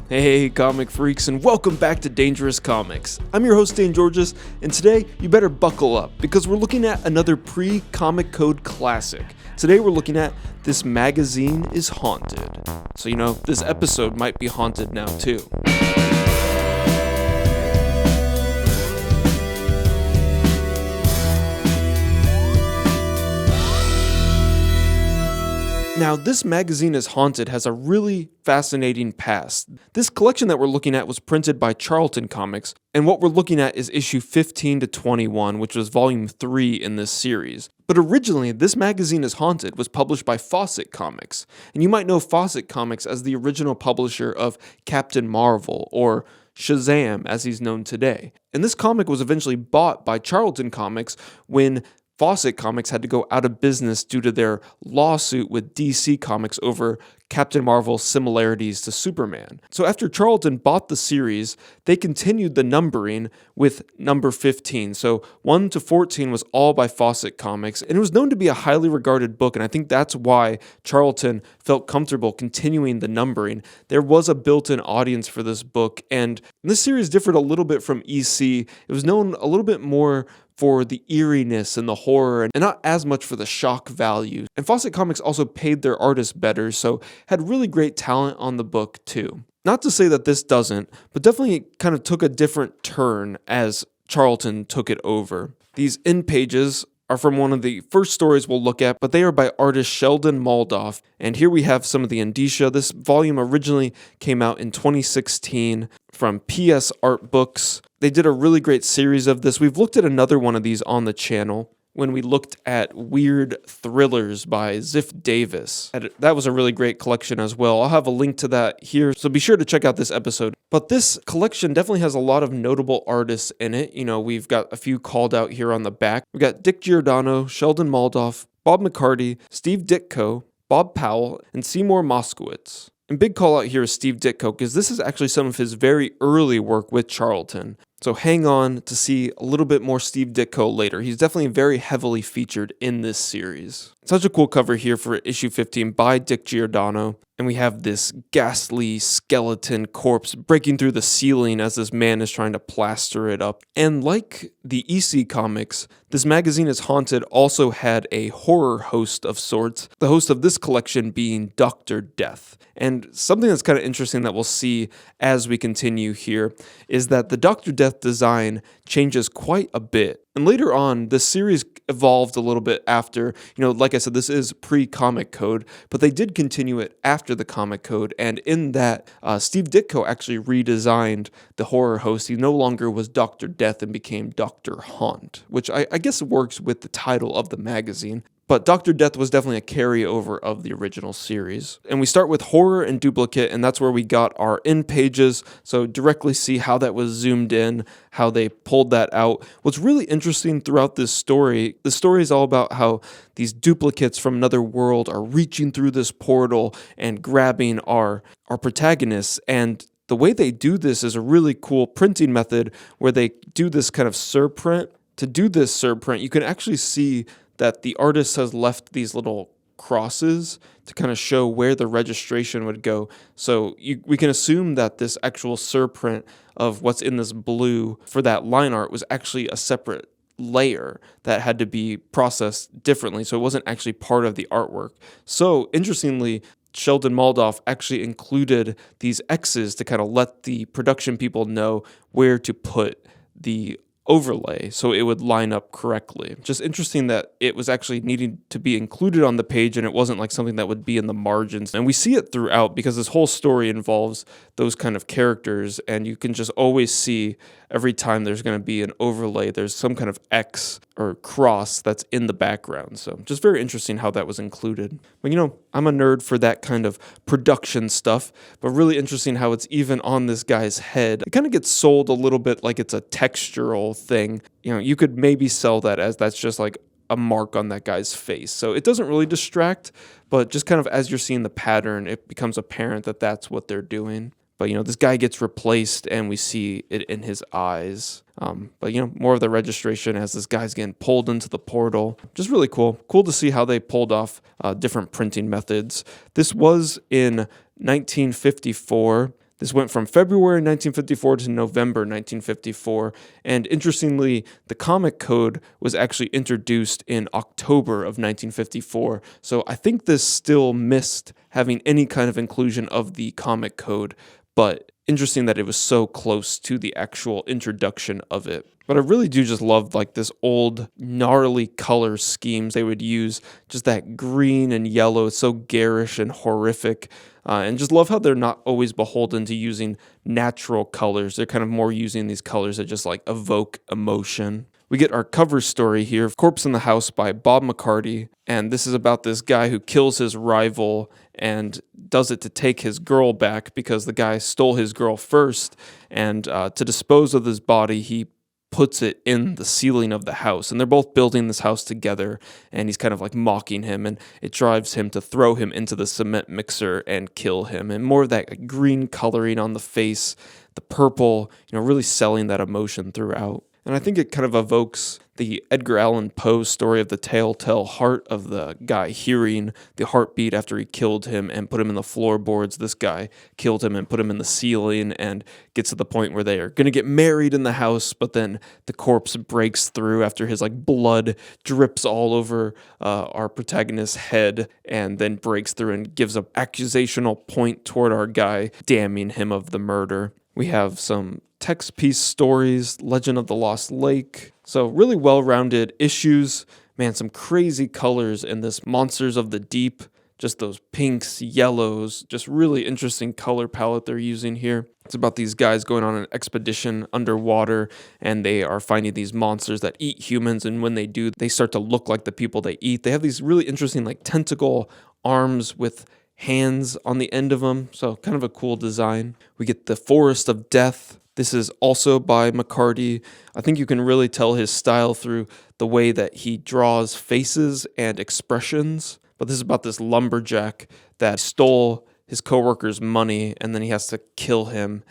Hey comic freaks, and welcome back to Dangerous Comics. I'm your host Dan Georges, and today you better buckle up because we're looking at another pre-comic code classic. Today we're looking at This Magazine is Haunted. So this episode might be haunted now too. Now, This Magazine is Haunted has a really fascinating past. This collection that we're looking at was printed by Charlton Comics, and what we're looking at is issue 15 to 21, which was volume 3 in this series. But originally, This Magazine is Haunted was published by Fawcett Comics, and you might know Fawcett Comics as the original publisher of Captain Marvel, or Shazam as he's known today. And this comic was eventually bought by Charlton Comics when Fawcett Comics had to go out of business due to their lawsuit with DC Comics over Captain Marvel's similarities to Superman. So after Charlton bought the series, they continued the numbering with number 15. So 1 to 14 was all by Fawcett Comics, and it was known to be a highly regarded book, and I think that's why Charlton felt comfortable continuing the numbering. There was a built-in audience for this book, and this series differed a little bit from EC. It was known a little bit more for the eeriness and the horror, and not as much for the shock value. And Fawcett Comics also paid their artists better, so had really great talent on the book too. Not to say that this doesn't, but definitely kind of took a different turn as Charlton took it over. These end pages are from one of the first stories we'll look at, but they are by artist Sheldon Moldoff. And here we have some of the indicia. This volume originally came out in 2016 from PS Artbooks. They did a really great series of this. We've looked at another one of these on the channel when we looked at Weird Thrillers by Ziff Davis. And that was a really great collection as well. I'll have a link to that here, so be sure to check out this episode. But this collection definitely has a lot of notable artists in it. We've got a few called out here on the back. We've got Dick Giordano, Sheldon Moldoff, Bob McCarty, Steve Ditko, Bob Powell, and Seymour Moskowitz. And big call out here is Steve Ditko, because this is actually some of his very early work with Charlton. So hang on to see a little bit more Steve Ditko later. He's definitely very heavily featured in this series. Such a cool cover here for issue 15 by Dick Giordano. And we have this ghastly skeleton corpse breaking through the ceiling as this man is trying to plaster it up. And like the EC comics, This Magazine is Haunted also had a horror host of sorts, the host of this collection being Dr. Death. And something that's kind of interesting that we'll see as we continue here is that the Dr. Death design changes quite a bit. And later on, the series evolved a little bit after, like I said, this is pre-comic code, but they did continue it after the comic code. And in that, Steve Ditko actually redesigned the horror host. He no longer was Dr. Death and became Dr. Haunt, which I guess works with the title of the magazine. But Dr. Death was definitely a carryover of the original series. And we start with horror and duplicate, and that's where we got our end pages. So directly see how that was zoomed in, how they pulled that out. What's really interesting throughout this story, the story is all about how these duplicates from another world are reaching through this portal and grabbing our protagonists. And the way they do this is a really cool printing method where they do this kind of surprint. To do this surprint, you can actually see that the artist has left these little crosses to kind of show where the registration would go. So we can assume that this actual surprint of what's in this blue for that line art was actually a separate layer that had to be processed differently. So it wasn't actually part of the artwork. So interestingly, Sheldon Moldoff actually included these X's to kind of let the production people know where to put the overlay so it would line up correctly. Just interesting that it was actually needing to be included on the page and it wasn't like something that would be in the margins. And we see it throughout because this whole story involves those kind of characters, and you can just always see every time there's going to be an overlay, there's some kind of X or cross that's in the background. So just very interesting how that was included. But I'm a nerd for that kind of production stuff, but really interesting how it's even on this guy's head. It kind of gets sold a little bit like it's a textural thing. You could maybe sell that as that's just like a mark on that guy's face. So it doesn't really distract, but just kind of as you're seeing the pattern, it becomes apparent that that's what they're doing. But, this guy gets replaced and we see it in his eyes. But, more of the registration as this guy's getting pulled into the portal. Just really cool. Cool to see how they pulled off different printing methods. This was in 1954. This went from February 1954 to November 1954, and interestingly, the comic code was actually introduced in October of 1954, so I think this still missed having any kind of inclusion of the comic code, but interesting that it was so close to the actual introduction of it. But I really do just love like this old gnarly color schemes they would use, just that green and yellow. It's so garish and horrific. And just love how they're not always beholden to using natural colors. They're kind of more using these colors that just like evoke emotion. We get our cover story here, Corpse in the House by Bob McCarty, and this is about this guy who kills his rival and does it to take his girl back because the guy stole his girl first, and to dispose of his body, he puts it in the ceiling of the house, and they're both building this house together, and he's kind of like mocking him, and it drives him to throw him into the cement mixer and kill him, and more of that green coloring on the face, the purple, really selling that emotion throughout. And I think it kind of evokes the Edgar Allan Poe story of the telltale heart of the guy hearing the heartbeat after he killed him and put him in the floorboards. This guy killed him and put him in the ceiling and gets to the point where they are going to get married in the house, but then the corpse breaks through after his blood drips all over our protagonist's head and then breaks through and gives an accusational point toward our guy, damning him of the murder. We have some text piece stories, Legend of the Lost Lake. So really well-rounded issues. Man, some crazy colors in this Monsters of the Deep. Just those pinks, yellows, just really interesting color palette they're using here. It's about these guys going on an expedition underwater, and they are finding these monsters that eat humans, and when they do, they start to look like the people they eat. They have these really interesting tentacle arms with hands on the end of them, so kind of a cool design. We get the Forest of Death. This is also by McCarty. I think you can really tell his style through the way that he draws faces and expressions. But this is about this lumberjack that stole his coworker's money, and then he has to kill him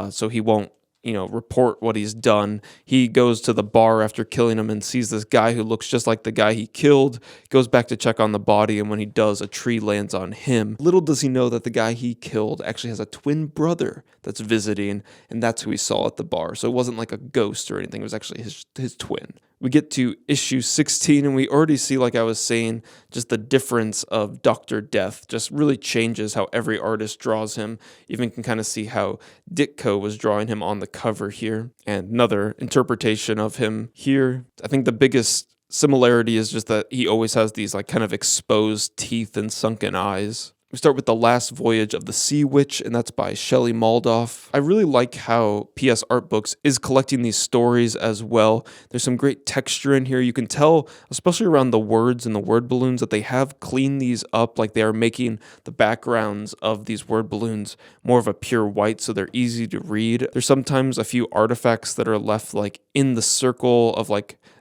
so he won't report what he's done. He goes to the bar after killing him and sees this guy who looks just like the guy he killed, goes back to check on the body, and when he does, a tree lands on him. Little does he know that the guy he killed actually has a twin brother that's visiting, and that's who he saw at the bar. So it wasn't like a ghost or anything, it was actually his twin. We get to issue 16, and we already see, like I was saying, just the difference of Dr. Death just really changes how every artist draws him. Even can kind of see how Ditko was drawing him on the cover here. And another interpretation of him here. I think the biggest similarity is just that he always has these kind of exposed teeth and sunken eyes. We start with The Last Voyage of the Sea Witch, and that's by Shelley Maldoff. I really like how PS Artbooks is collecting these stories as well. There's some great texture in here. You can tell, especially around the words and the word balloons, that they have cleaned these up, like they are making the backgrounds of these word balloons more of a pure white so they're easy to read. There's sometimes a few artifacts that are left in the circle of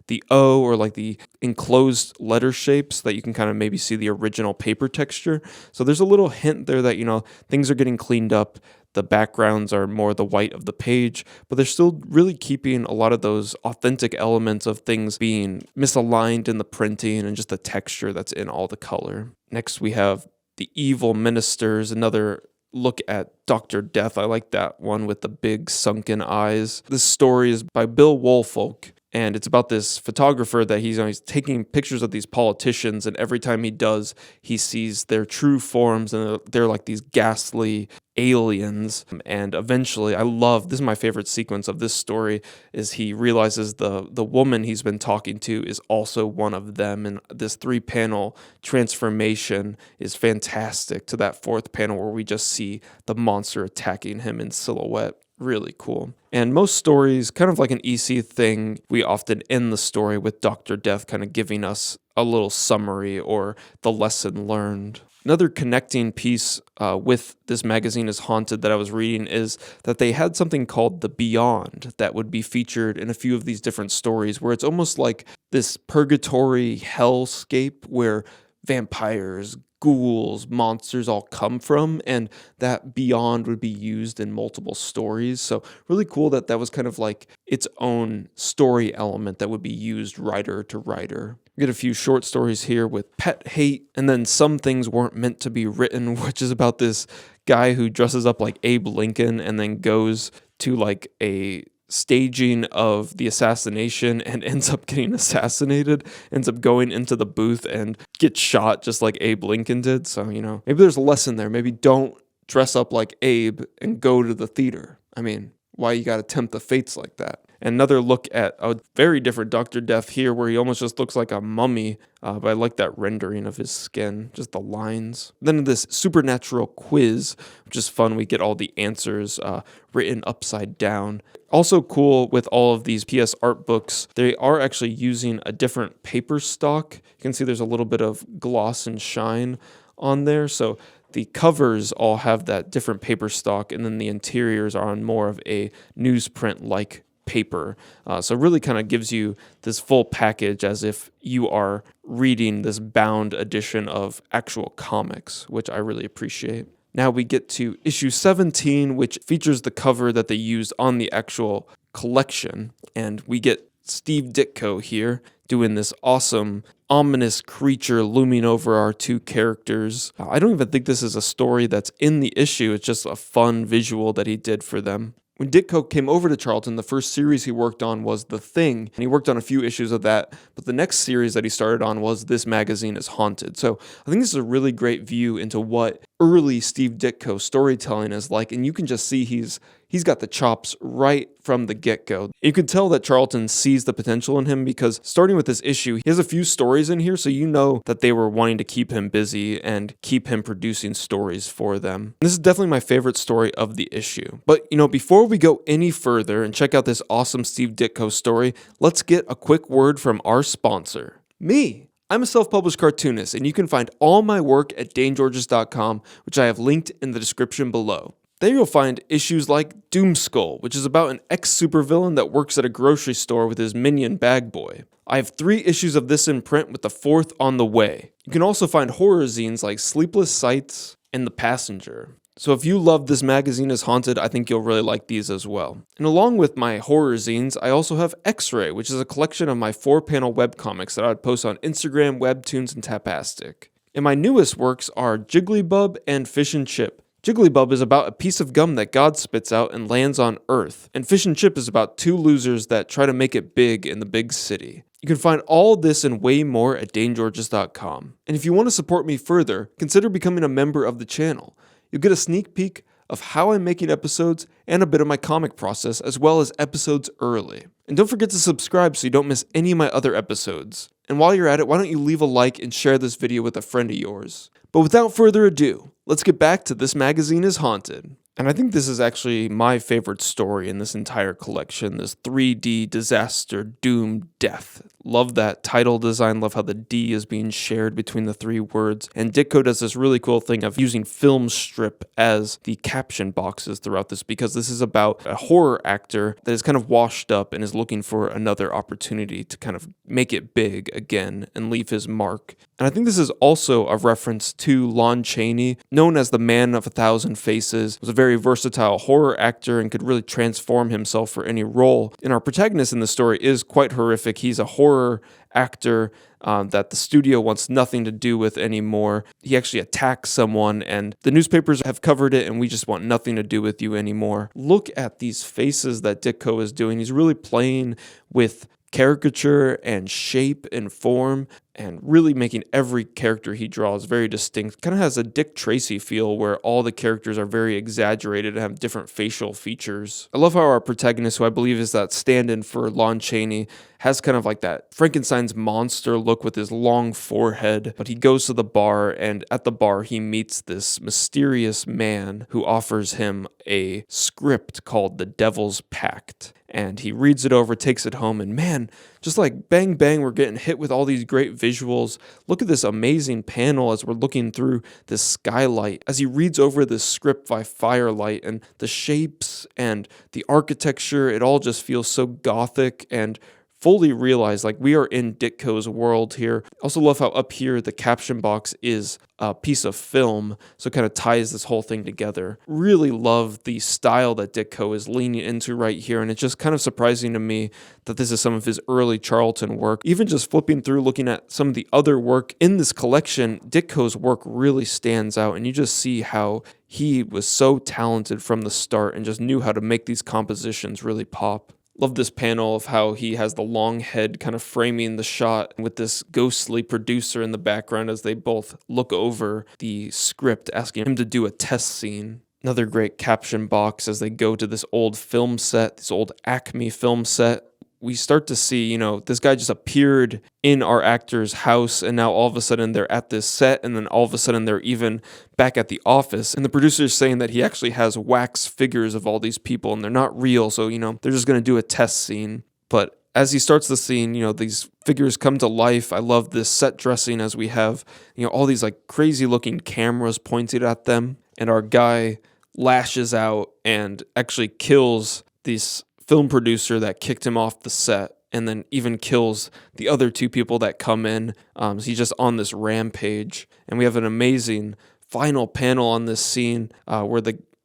the O or the enclosed letter shapes that you can kind of maybe see the original paper texture. So there's a little hint there that, things are getting cleaned up. The backgrounds are more the white of the page, but they're still really keeping a lot of those authentic elements of things being misaligned in the printing and just the texture that's in all the color. Next, we have The Evil Ministers, another look at Dr. Death. I like that one with the big sunken eyes. This story is by Bill Woolfolk. And it's about this photographer that he's taking pictures of these politicians, and every time he does, he sees their true forms, and they're like these ghastly aliens. And eventually, this is my favorite sequence of this story, is he realizes the woman he's been talking to is also one of them, and this 3-panel transformation is fantastic to that 4th panel where we just see the monster attacking him in silhouette. Really cool. And most stories, kind of like an EC thing, we often end the story with Dr. Death kind of giving us a little summary or the lesson learned. Another connecting piece with this magazine is Haunted that I was reading is that they had something called the Beyond that would be featured in a few of these different stories, where it's almost like this purgatory hellscape where vampires, ghouls, monsters all come from, and that beyond would be used in multiple stories. So really cool that that was kind of like its own story element that would be used writer to writer. We get a few short stories here with pet hate, and then Some Things Weren't Meant to Be Written, which is about this guy who dresses up like Abe Lincoln and then goes to like a staging of the assassination and ends up getting assassinated, ends up going into the booth and gets shot just like Abe Lincoln did. So, maybe there's a lesson there. Maybe don't dress up like Abe and go to the theater. I mean, why you gotta tempt the fates like that? Another look at a very different Dr. Death here where he almost just looks like a mummy, but I like that rendering of his skin, just the lines. Then this supernatural quiz, which is fun. We get all the answers written upside down. Also cool with all of these PS Artbooks, they are actually using a different paper stock. You can see there's a little bit of gloss and shine on there, so the covers all have that different paper stock, and then the interiors are on more of a newsprint-like paper. So really kind of gives you this full package as if you are reading this bound edition of actual comics, which I really appreciate. Now we get to issue 17, which features the cover that they used on the actual collection, and we get Steve Ditko here doing this awesome ominous creature looming over our two characters. I don't even think this is a story that's in the issue. It's just a fun visual that he did for them. When Ditko came over to Charlton, the first series he worked on was The Thing, and he worked on a few issues of that, but the next series that he started on was This Magazine is Haunted. So I think this is a really great view into what early Steve Ditko storytelling is like, and you can just see he's got the chops right from the get-go. You can tell that Charlton sees the potential in him because starting with this issue, he has a few stories in here, so you know that they were wanting to keep him busy and keep him producing stories for them. This is definitely my favorite story of the issue. But, before we go any further and check out this awesome Steve Ditko story, let's get a quick word from our sponsor, me. I'm a self-published cartoonist, and you can find all my work at danegeorges.com, which I have linked in the description below. There you'll find issues like Doomskull, which is about an ex-supervillain that works at a grocery store with his minion Bag Boy. I have 3 issues of this in print with the 4th on the way. You can also find horror zines like Sleepless Sights and The Passenger. So if you love This Magazine is Haunted, I think you'll really like these as well. And along with my horror zines, I also have X-Ray, which is a collection of my 4-panel webcomics that I would post on Instagram, Webtoons, and Tapastic. And my newest works are Jigglybub and Fish and Chip. Jigglybub is about a piece of gum that God spits out and lands on Earth, and Fish and Chip is about 2 losers that try to make it big in the big city. You can find all this and way more at danegeorges.com. And if you want to support me further, consider becoming a member of the channel. You'll get a sneak peek of how I'm making episodes and a bit of my comic process, as well as episodes early. And don't forget to subscribe so you don't miss any of my other episodes. And while you're at it, why don't you leave a like and share this video with a friend of yours. But without further ado, let's get back to This Magazine is Haunted. And I think this is actually my favorite story in this entire collection, this 3D disaster, doom, death. Love that title design, love how the D is being shared between the 3 words. And Ditko does this really cool thing of using film strip as the caption boxes throughout this, because this is about a horror actor that is kind of washed up and is looking for another opportunity to kind of make it big again and leave his mark. And I think this is also a reference to Lon Chaney, known as the Man of 1,000 Faces, was a very versatile horror actor and could really transform himself for any role. And our protagonist in the story is quite horrific. He's a horror actor that the studio wants nothing to do with anymore. He actually attacks someone, and the newspapers have covered it, and we just want nothing to do with you anymore. Look at these faces that Ditko is doing. He's really playing with caricature and shape and form, and really making every character he draws very distinct. Kind of has a Dick Tracy feel where all the characters are very exaggerated and have different facial features. I love how our protagonist, who I believe is that stand-in for Lon Chaney, has kind of like that Frankenstein's monster look with his long forehead, but he goes to the bar, and at the bar he meets this mysterious man who offers him a script called The Devil's Pact. And he reads it over, takes it home, and man, just like bang, bang, we're getting hit with all these great visuals. Look at this amazing panel as we're looking through this skylight, as he reads over this script by firelight, and the shapes and the architecture, it all just feels so gothic and fully realize like we are in Ditko's world here. Also love how up here the caption box is a piece of film, so it kind of ties this whole thing together. Really love the style that Ditko is leaning into right here, and it's just kind of surprising to me that this is some of his early Charlton work. Even just flipping through, looking at some of the other work in this collection, Ditko's work really stands out, and you just see how he was so talented from the start and just knew how to make these compositions really pop. Love this panel of how he has the long head kind of framing the shot with this ghostly producer in the background as they both look over the script, asking him to do a test scene. Another great caption box as they go to this old film set, this old Acme film set. We start to see, this guy just appeared in our actor's house, and now all of a sudden they're at this set, and then all of a sudden they're even back at the office. And the producer's saying that he actually has wax figures of all these people, and they're not real, so, they're just going to do a test scene. But as he starts the scene, these figures come to life. I love this set dressing as we have, all these like crazy looking cameras pointed at them, and our guy lashes out and actually kills these film producer that kicked him off the set, and then even kills the other two people that come in. So he's just on this rampage, and we have an amazing final panel on this scene where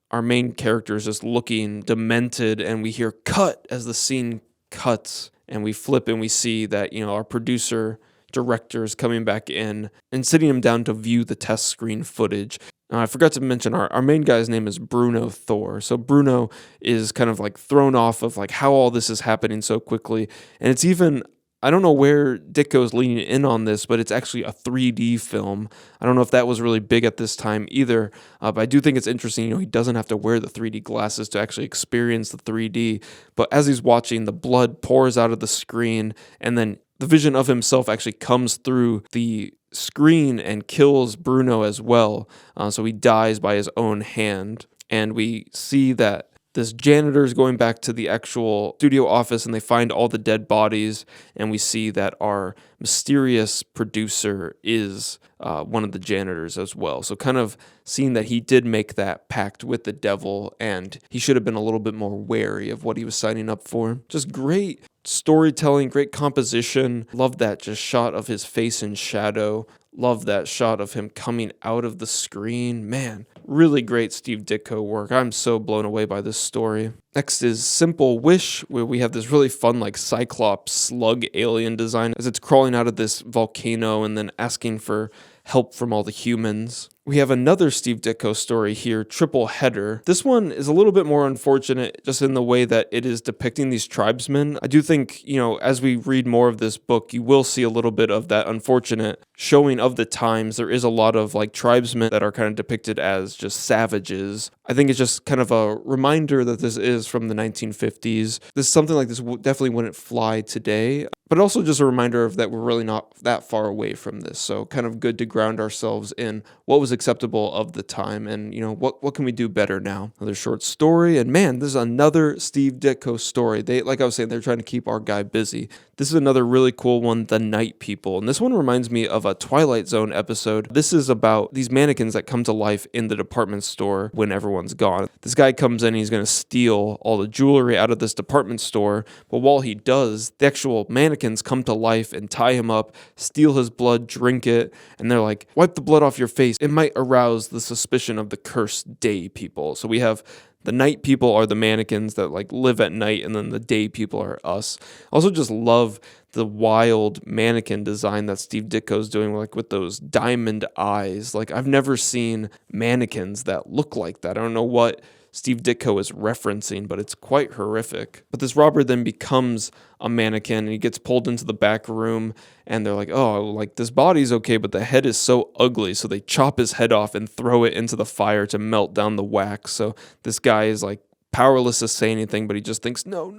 our main character is just looking demented, and we hear cut as the scene cuts, and we flip and we see that our producer director is coming back in and sitting him down to view the test screen footage. I forgot to mention our main guy's name is Bruno Thor. So Bruno is kind of like thrown off of like how all this is happening so quickly. And it's even, I don't know where Ditko's leaning in on this, but it's actually a 3D film. I don't know if that was really big at this time either, but I do think it's interesting. He doesn't have to wear the 3D glasses to actually experience the 3D. But as he's watching, the blood pours out of the screen, and then the vision of himself actually comes through the screen and kills Bruno as well. So he dies by his own hand. And we see that this janitor is going back to the actual studio office, and they find all the dead bodies. And we see that our mysterious producer is one of the janitors as well. So kind of seeing that he did make that pact with the devil, and he should have been a little bit more wary of what he was signing up for. Just great storytelling, great composition. Love that just shot of his face in shadow. Love that shot of him coming out of the screen. Man, really great Steve Ditko work. I'm so blown away by this story. Next is Simple Wish, where we have this really fun like Cyclops slug alien design as it's crawling out of this volcano and then asking for help from all the humans. We have another Steve Ditko story here, Triple Header. This one is a little bit more unfortunate just in the way that it is depicting these tribesmen. I do think, as we read more of this book, you will see a little bit of that unfortunate showing of the times. There is a lot of like tribesmen that are kind of depicted as just savages. I think it's just kind of a reminder that this is from the 1950s. Something like this definitely wouldn't fly today, but also just a reminder of that we're really not that far away from this. So kind of good to ground ourselves in what was acceptable of the time, and what can we do better now. Another short story, and man, this is another Steve Ditko story. Like I was saying, they're trying to keep our guy busy. This is another really cool one, The Night People, and this one reminds me of a Twilight Zone episode. This is about these mannequins that come to life in the department store when everyone's gone. This guy comes in and he's going to steal all the jewelry out of this department store, but while he does, the actual mannequins come to life and tie him up, steal his blood, drink it, and they're like, wipe the blood off your face. It might arouse the suspicion of the cursed day people. So we have the night people are the mannequins that like live at night, and then the day people are us. Also just love the wild mannequin design that Steve Ditko's doing, like with those diamond eyes. Like I've never seen mannequins that look like that. I don't know what Steve Ditko is referencing, but it's quite horrific. But this robber then becomes a mannequin, and he gets pulled into the back room, and they're like, oh, like this body's okay, but the head is so ugly. So they chop his head off and throw it into the fire to melt down the wax. So this guy is like powerless to say anything, but he just thinks, no,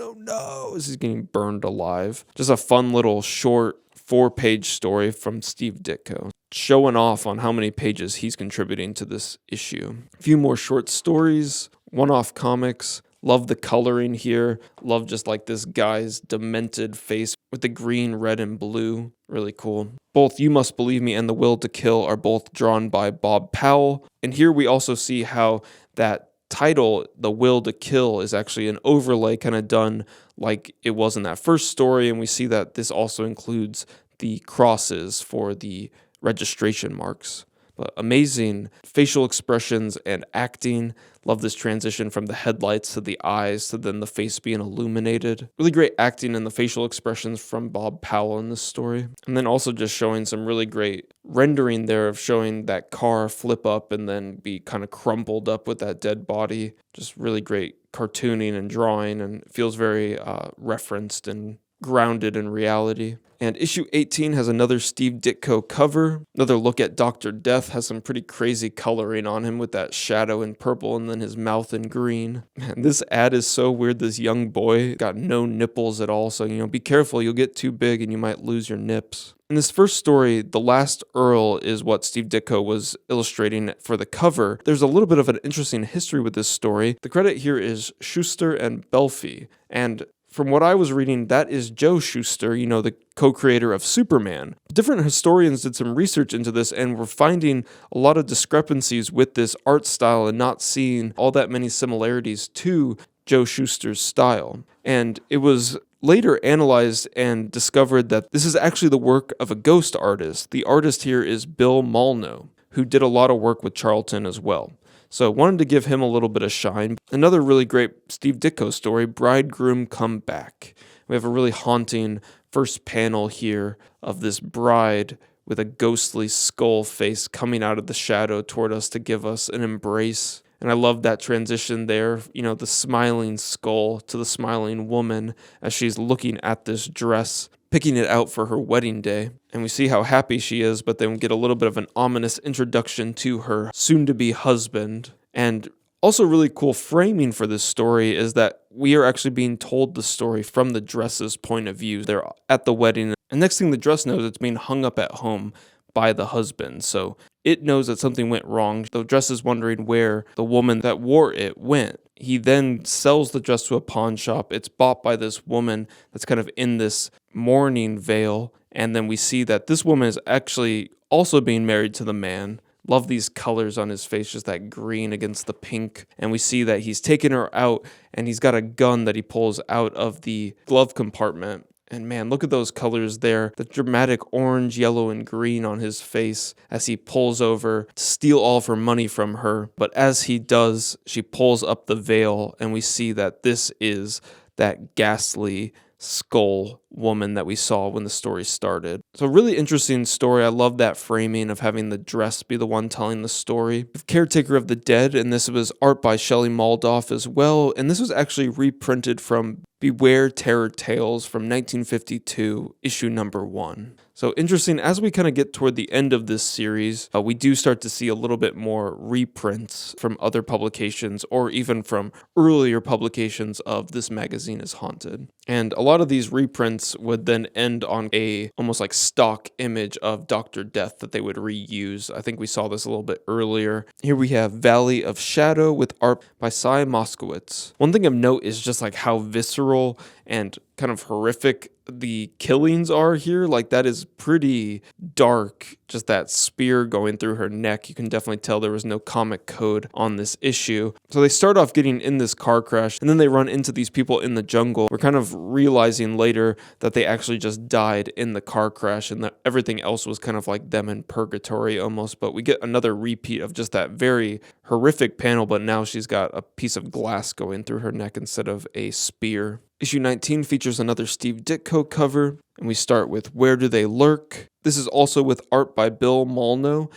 as he's getting burned alive. Just a fun little short 4-page story from Steve Ditko, showing off on how many pages he's contributing to this issue. A few more short stories, one-off comics. Love the coloring here. Love just like this guy's demented face with the green, red, and blue. Really cool. Both You Must Believe Me and The Will to Kill are both drawn by Bob Powell. And here we also see how that title, The Will to Kill, is actually an overlay kind of done like it was in that first story, and we see that this also includes the crosses for the registration marks. But amazing facial expressions and acting. Love this transition from the headlights to the eyes to then the face being illuminated. Really great acting and the facial expressions from Bob Powell in this story. And then also just showing some really great rendering there of showing that car flip up and then be kind of crumpled up with that dead body. Just really great cartooning and drawing, and it feels very referenced and grounded in reality. And issue 18 has another Steve Ditko cover. Another look at Dr. Death, has some pretty crazy coloring on him with that shadow in purple and then his mouth in green. Man, this ad is so weird. This young boy got no nipples at all, so be careful, you'll get too big and you might lose your nips. In this first story, The Last Earl is what Steve Ditko was illustrating for the cover. There's a little bit of an interesting history with this story. The credit here is Schuster and Belfi, and from what I was reading, that is Joe Shuster, the co-creator of Superman. Different historians did some research into this and were finding a lot of discrepancies with this art style and not seeing all that many similarities to Joe Shuster's style. And it was later analyzed and discovered that this is actually the work of a ghost artist. The artist here is Bill Molno, who did a lot of work with Charlton as well. So wanted to give him a little bit of shine. Another really great Steve Ditko story, Bridegroom Come Back. We have a really haunting first panel here of this bride with a ghostly skull face coming out of the shadow toward us to give us an embrace. And I love that transition there, the smiling skull to the smiling woman as she's looking at this dress, picking it out for her wedding day. And we see how happy she is, but then we get a little bit of an ominous introduction to her soon-to-be husband. And also really cool framing for this story is that we are actually being told the story from the dress's point of view. They're at the wedding, and next thing the dress knows, it's being hung up at home by the husband. So it knows that something went wrong. The dress is wondering where the woman that wore it went. He then sells the dress to a pawn shop. It's bought by this woman that's kind of in this mourning veil. And then we see that this woman is actually also being married to the man. Love these colors on his face, just that green against the pink. And we see that he's taken her out and he's got a gun that he pulls out of the glove compartment. And man, look at those colors there. The dramatic orange, yellow, and green on his face as he pulls over to steal all of her money from her. But as he does, she pulls up the veil and we see that this is that ghastly skull woman that we saw when the story started. So really interesting story. I love that framing of having the dress be the one telling the story. Caretaker of the Dead, and this was art by Shelley Maldoff as well. And this was actually reprinted from Beware Terror Tales from 1952, issue number 1. So interesting, as we kind of get toward the end of this series, we do start to see a little bit more reprints from other publications or even from earlier publications of This Magazine is Haunted. And a lot of these reprints would then end on a almost like stock image of Dr. Death that they would reuse. I think we saw this a little bit earlier. Here we have Valley of Shadow with art by Cy Moskowitz. One thing of note is just like how visceral and kind of horrific the killings are here. Like, that is pretty dark. Just that spear going through her neck. You can definitely tell there was no comic code on this issue. So they start off getting in this car crash, and then they run into these people in the jungle. We're kind of realizing later that they actually just died in the car crash and that everything else was kind of like them in purgatory almost. But we get another repeat of just that very horrific panel, but now she's got a piece of glass going through her neck instead of a spear. Issue 19 features another Steve Ditko cover, and we start with Where Do They Lurk? This is also with art by Bill Molno,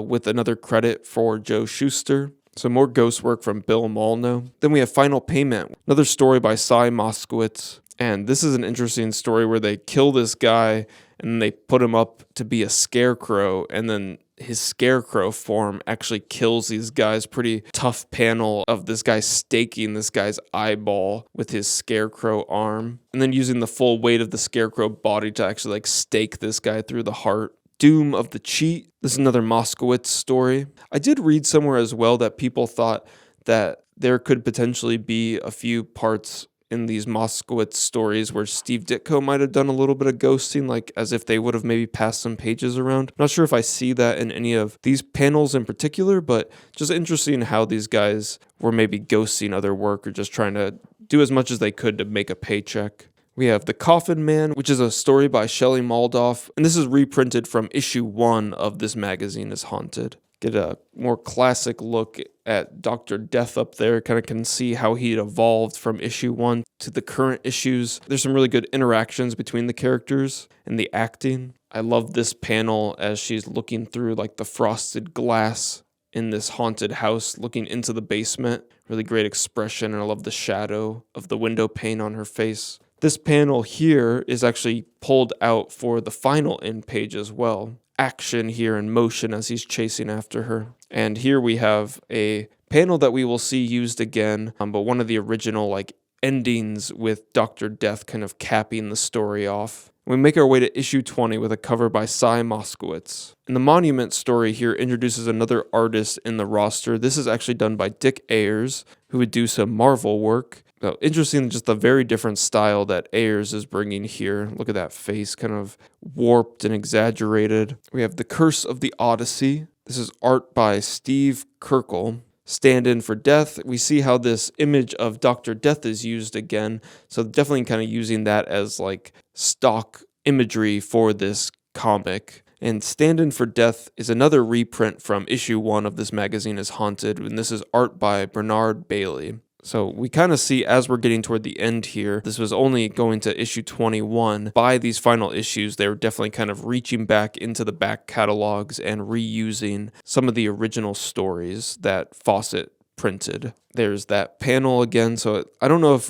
with another credit for Joe Shuster. So more ghost work from Bill Molno. Then we have Final Payment, another story by Cy Moskowitz. And this is an interesting story where they kill this guy and they put him up to be a scarecrow, and then his scarecrow form actually kills these guys. Pretty tough panel of this guy staking this guy's eyeball with his scarecrow arm, and then using the full weight of the scarecrow body to actually like stake this guy through the heart. Doom of the Cheat. This is another Moskowitz story. I did read somewhere as well that people thought that there could potentially be a few parts in these Moskowitz stories where Steve Ditko might have done a little bit of ghosting, like as if they would have maybe passed some pages around. Not sure if I see that in any of these panels in particular, but just interesting how these guys were maybe ghosting other work or just trying to do as much as they could to make a paycheck. We have The Coffin Man, which is a story by Shelley Maldoff, and this is reprinted from issue 1 of This Magazine is Haunted. Get a more classic look at Dr. Death up there, kind of can see how he'd evolved from issue 1 to the current issues. There's some really good interactions between the characters and the acting. I love this panel as she's looking through like the frosted glass in this haunted house, looking into the basement. Really great expression, and I love the shadow of the window pane on her face. This panel here is actually pulled out for the final end page as well. Action here in motion as he's chasing after her. And here we have a panel that we will see used again, but one of the original like endings with Dr. Death kind of capping the story off. We make our way to issue 20 with a cover by Cy Moskowitz. And the Monument story here introduces another artist in the roster. This is actually done by Dick Ayers, who would do some Marvel work. So interesting, just the very different style that Ayers is bringing here. Look at that face, kind of warped and exaggerated. We have The Curse of the Odyssey. This is art by Steve Kirkle. Stand-in for Death. We see how this image of Dr. Death is used again. So definitely kind of using that as like stock imagery for this comic. And Stand-in for Death is another reprint from issue 1 of This Magazine is Haunted. And this is art by Bernard Bailey. So we kind of see as we're getting toward the end here, this was only going to issue 21. By these final issues, they were definitely kind of reaching back into the back catalogs and reusing some of the original stories that Fawcett printed. There's that panel again. So I don't know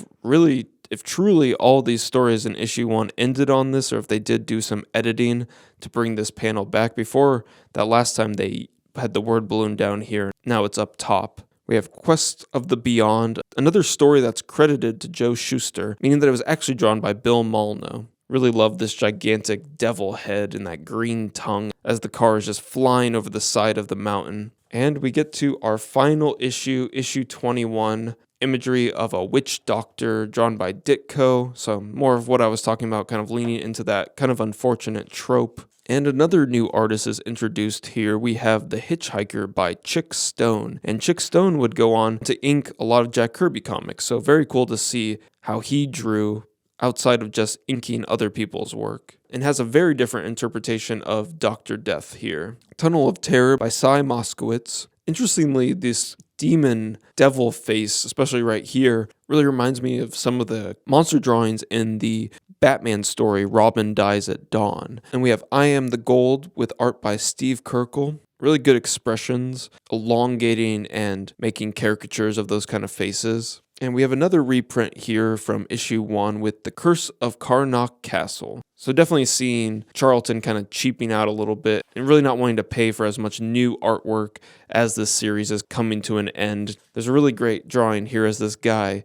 if truly all these stories in issue 1 ended on this, or if they did do some editing to bring this panel back. Before that last time they had the word balloon down here. Now it's up top. We have Quest of the Beyond, another story that's credited to Joe Shuster, meaning that it was actually drawn by Bill Molno. Really love this gigantic devil head and that green tongue as the car is just flying over the side of the mountain. And we get to our final issue, issue 21, imagery of a witch doctor drawn by Ditko. So more of what I was talking about, kind of leaning into that kind of unfortunate trope. And another new artist is introduced here. We have The Hitchhiker by Chick Stone. And Chick Stone would go on to ink a lot of Jack Kirby comics. So very cool to see how he drew outside of just inking other people's work. And has a very different interpretation of Dr. Death here. Tunnel of Terror by Cy Moskowitz. Interestingly, this demon devil face, especially right here, really reminds me of some of the monster drawings in the Batman story, Robin Dies at Dawn. And we have I Am the Gold with art by Steve Kirkle. Really good expressions, elongating and making caricatures of those kind of faces. And we have another reprint here from issue 1 with The Curse of Karnak Castle. So definitely seeing Charlton kind of cheaping out a little bit and really not wanting to pay for as much new artwork as this series is coming to an end. There's a really great drawing here as this guy,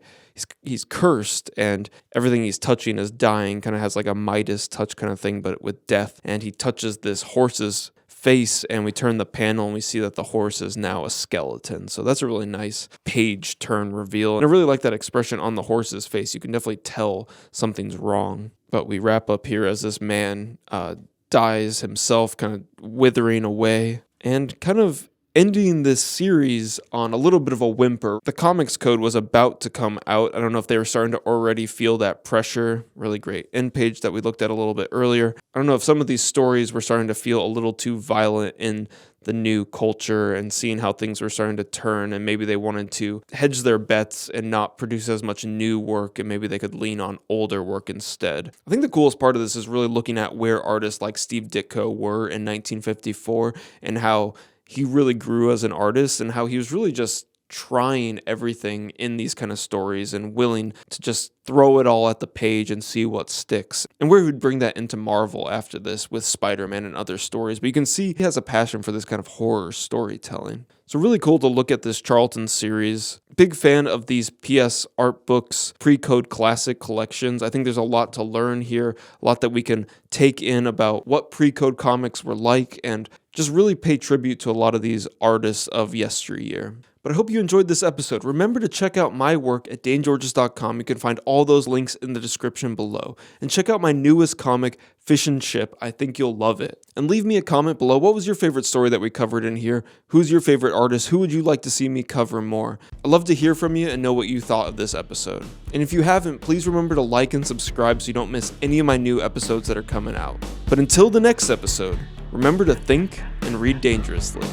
he's cursed and everything he's touching is dying, kind of has like a Midas touch kind of thing, but with death. And he touches this horse's face and we turn the panel and we see that the horse is now a skeleton. So that's a really nice page turn reveal. And I really like that expression on the horse's face. You can definitely tell something's wrong. But we wrap up here as this man dies himself, kind of withering away and kind of ending this series on a little bit of a whimper. The Comics Code was about to come out. I don't know if they were starting to already feel that pressure. Really great end page that we looked at a little bit earlier. I don't know if some of these stories were starting to feel a little too violent in the new culture and seeing how things were starting to turn, and maybe they wanted to hedge their bets and not produce as much new work, and maybe they could lean on older work instead. I think the coolest part of this is really looking at where artists like Steve Ditko were in 1954 and how he really grew as an artist and how he was really just trying everything in these kind of stories and willing to just throw it all at the page and see what sticks. And where he would bring that into Marvel after this with Spider-Man and other stories. But you can see he has a passion for this kind of horror storytelling. So really cool to look at this Charlton series. Big fan of these PS Artbooks pre-code classic collections. I think there's a lot to learn here, a lot that we can take in about what pre-code comics were like and just really pay tribute to a lot of these artists of yesteryear. But I hope you enjoyed this episode. Remember to check out my work at danegeorges.com. You can find all those links in the description below. And check out my newest comic, Fish and Chip. I think you'll love it. And leave me a comment below. What was your favorite story that we covered in here? Who's your favorite artist? Who would you like to see me cover more? I'd love to hear from you and know what you thought of this episode. And if you haven't, please remember to like and subscribe so you don't miss any of my new episodes that are coming out. But until the next episode, remember to think and read dangerously.